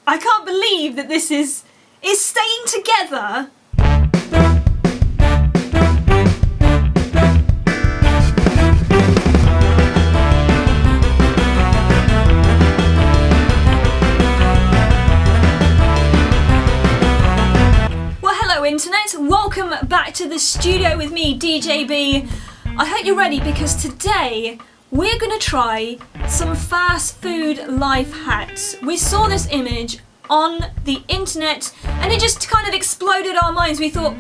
I can't believe that this is staying together. Well, hello internet, welcome back to the studio with me, DJB. I hope you're ready because today we're going to try some fast food life hacks. We saw this image on the internet and it just kind of exploded our minds. We thought,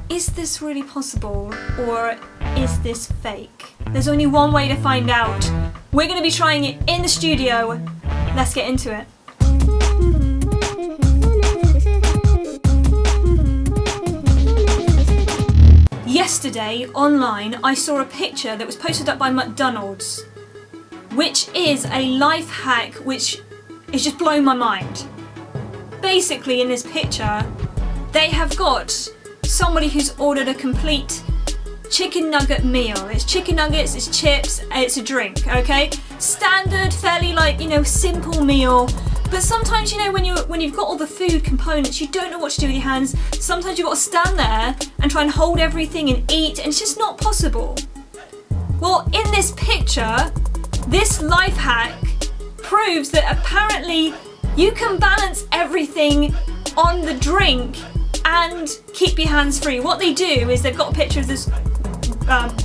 is this really possible or is this fake? There's only one way to find out. We're going to be trying it in the studio. Let's get into it. Yesterday, online, I saw a picture that was posted up by McDonald's, which is a life hack which is just blowing my mind. Basically, in this picture, they have got somebody who's ordered a complete chicken nugget meal. It's chicken nuggets, it's chips, it's a drink, okay? Standard, fairly simple meal. But sometimes, when you've got all the food components, you don't know what to do with your hands. Sometimes you've got to stand there and try and hold everything and eat, and it's just not possible. Well, in this picture, this life hack proves that apparently you can balance everything on the drink and keep your hands free. What they do is they've got a picture of this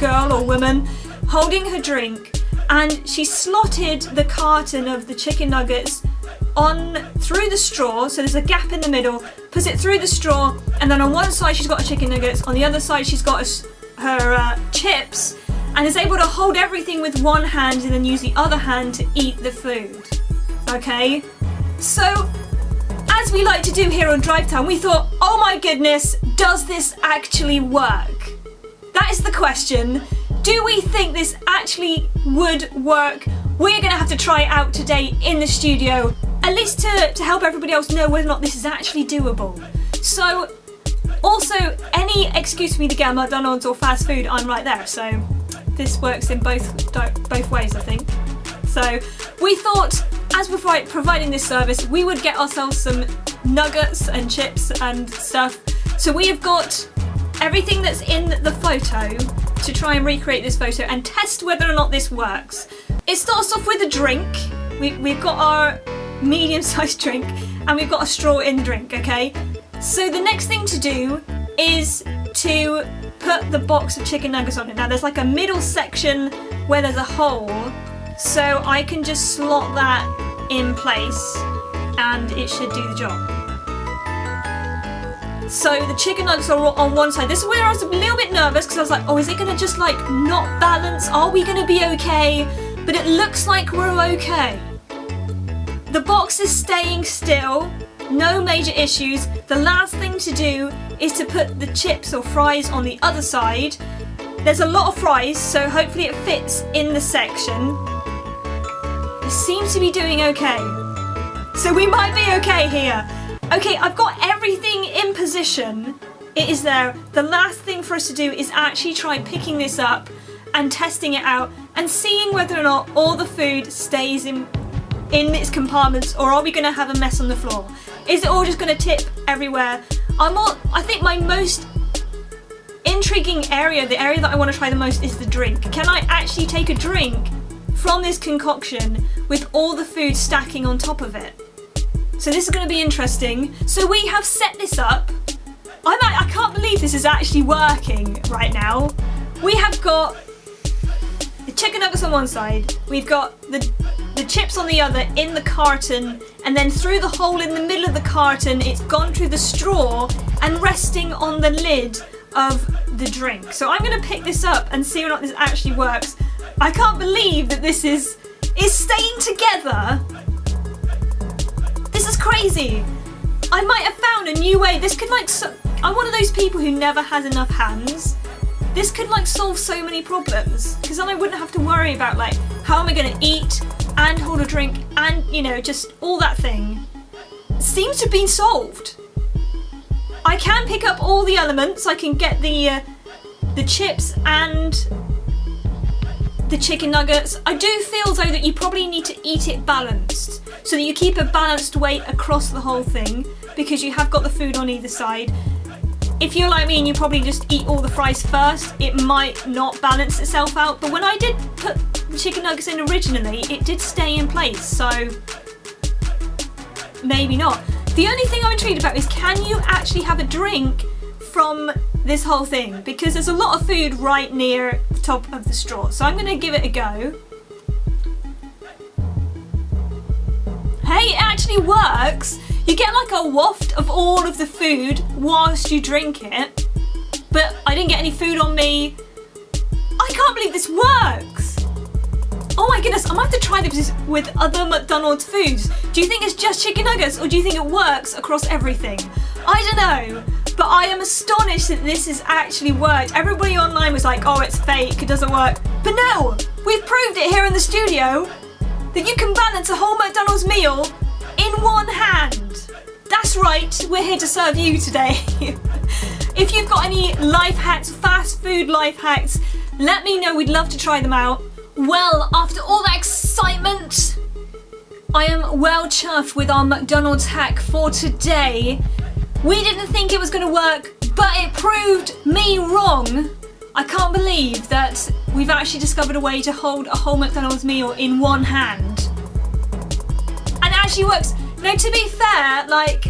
girl or woman holding her drink, and she slotted the carton of the chicken nuggets on through the straw, so there's a gap in the middle, puts it through the straw, and then on one side she's got her chicken nuggets, on the other side she's got her chips, and is able to hold everything with one hand and then use the other hand to eat the food. Okay? So, as we like to do here on Drive Time, we thought, oh my goodness, does this actually work? That is the question. Do we think this actually would work? We're going to have to try it out today in the studio, at least to help everybody else know whether or not this is actually doable. So, also, any excuse for me to get a McDonald's or fast food, I'm right there. So, this works in both ways, I think. So, we thought, as we're providing this service, we would get ourselves some nuggets and chips and stuff. So we have got everything that's in the photo to try and recreate this photo and test whether or not this works. It starts off with a drink. We've got our medium-sized drink and we've got a straw in the drink, okay? So the next thing to do is to put the box of chicken nuggets on it. Now there's like a middle section where there's a hole, so I can just slot that in place and it should do the job. So the chicken nuggets are on one side. This is where I was a little bit nervous because I was like, oh, is it gonna just not balance? Are we gonna be okay? But it looks like we're okay. The box is staying still, no major issues. The last thing to do is to put the chips or fries on the other side. There's a lot of fries, so hopefully it fits in the section. It seems to be doing okay. So we might be okay here. Okay, I've got everything in position. It is there. The last thing for us to do is actually try picking this up and testing it out and seeing whether or not all the food stays in its compartments, or are we going to have a mess on the floor? Is it all just going to tip everywhere? I think my most intriguing area, the area that I want to try the most, is the drink. Can I actually take a drink from this concoction with all the food stacking on top of it? So this is going to be interesting. So we have set this up. I can't believe this is actually working right now. We have got the chicken nuggets on one side, we've got the chips on the other in the carton, and then through the hole in the middle of the carton it's gone through the straw and resting on the lid of the drink. So I'm going to pick this up and see whether or not this actually works. I can't believe that this is staying together. This is crazy. I might have found a new way. This could I'm one of those people who never has enough hands. This could solve so many problems, because then I wouldn't have to worry about how am I going to eat and hold a drink and just all that thing. It seems to have been solved. I can pick up all the elements. I can get the chips and the chicken nuggets. I do feel though that you probably need to eat it balanced. so that you keep a balanced weight across the whole thing, because you have got the food on either side. If you're like me and you probably just eat all the fries first, it might not balance itself out, but when I did put the chicken nuggets in originally, it did stay in place, so maybe not. The only thing I'm intrigued about is, can you actually have a drink from this whole thing? Because there's a lot of food right near the top of the straw, so I'm going to give it a go. Hey, it actually works! You get like a waft of all of the food whilst you drink it, but I didn't get any food on me. I can't believe this works! Oh my goodness, I might have to try this with other McDonald's foods. Do you think it's just chicken nuggets, or do you think it works across everything? I don't know, but I am astonished that this has actually worked. Everybody online was like, oh, it's fake, it doesn't work. But no, we've proved it here in the studio that you can balance a whole McDonald's meal in one hand. That's right, we're here to serve you today. If you've got any life hacks, fast food life hacks, let me know, we'd love to try them out. Well, after all that excitement, I am well chuffed with our McDonald's hack for today. We didn't think it was going to work, but it proved me wrong. I can't believe that we've actually discovered a way to hold a whole McDonald's meal in one hand. And it actually works. Now, to be fair, like,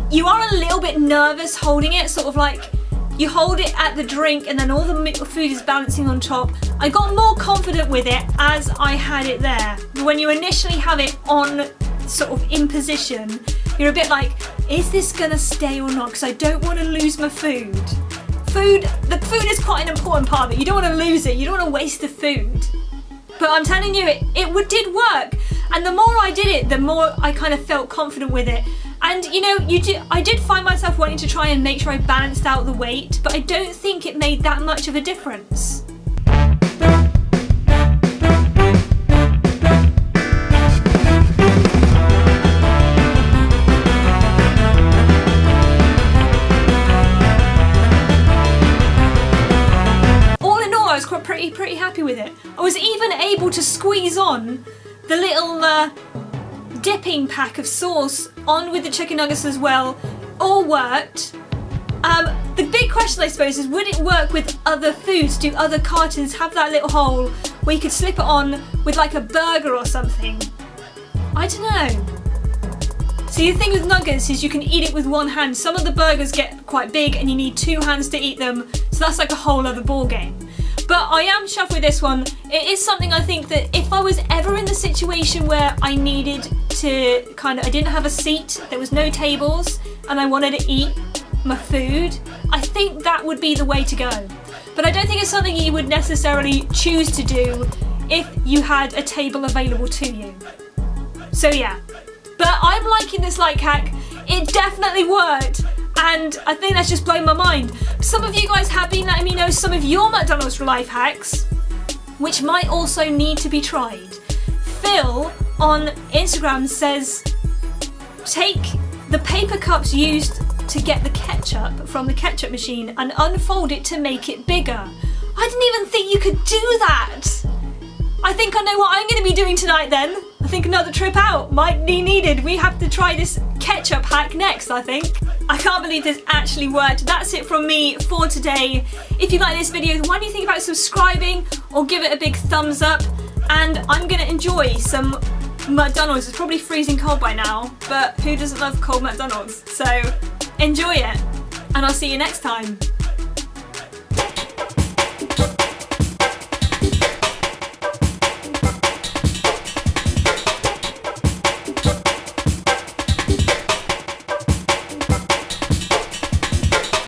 you are a little bit nervous holding it, sort of like you hold it at the drink and then all the food is balancing on top. I got more confident with it as I had it there. When you initially have it on, sort of in position, you're a bit like, is this gonna stay or not? Because I don't want to lose my food. The food is quite an important part of it. You don't want to lose it. You don't want to waste the food. But I'm telling you, it did work. And the more I did it, the more I kind of felt confident with it. And you know, I did find myself wanting to try and make sure I balanced out the weight, but I don't think it made that much of a difference. Pretty happy with it. I was even able to squeeze on the little dipping pack of sauce on with the chicken nuggets as well. All worked. The big question, I suppose, is would it work with other foods? Do other cartons have that little hole where you could slip it on with like a burger or something? I don't know. See, the thing with nuggets is you can eat it with one hand. Some of the burgers get quite big and you need two hands to eat them, so that's like a whole other ball game. But I am chuffed with this one. It is something I think that if I was ever in the situation where I needed to I didn't have a seat, there was no tables, and I wanted to eat my food, I think that would be the way to go. But I don't think it's something you would necessarily choose to do if you had a table available to you. So yeah, but I'm liking this life hack. It definitely worked. And I think that's just blown my mind. Some of you guys have been letting me know some of your McDonald's life hacks, which might also need to be tried. Phil on Instagram says, take the paper cups used to get the ketchup from the ketchup machine and unfold it to make it bigger. I didn't even think you could do that. I think I know what I'm going to be doing tonight then. I think another trip out might be needed. We have to try this ketchup hack next, I think. I can't believe this actually worked. That's it from me for today. If you like this video, why don't you think about subscribing or give it a big thumbs up? And I'm gonna enjoy some McDonald's. It's probably freezing cold by now, but who doesn't love cold McDonald's? So enjoy it, and I'll see you next time.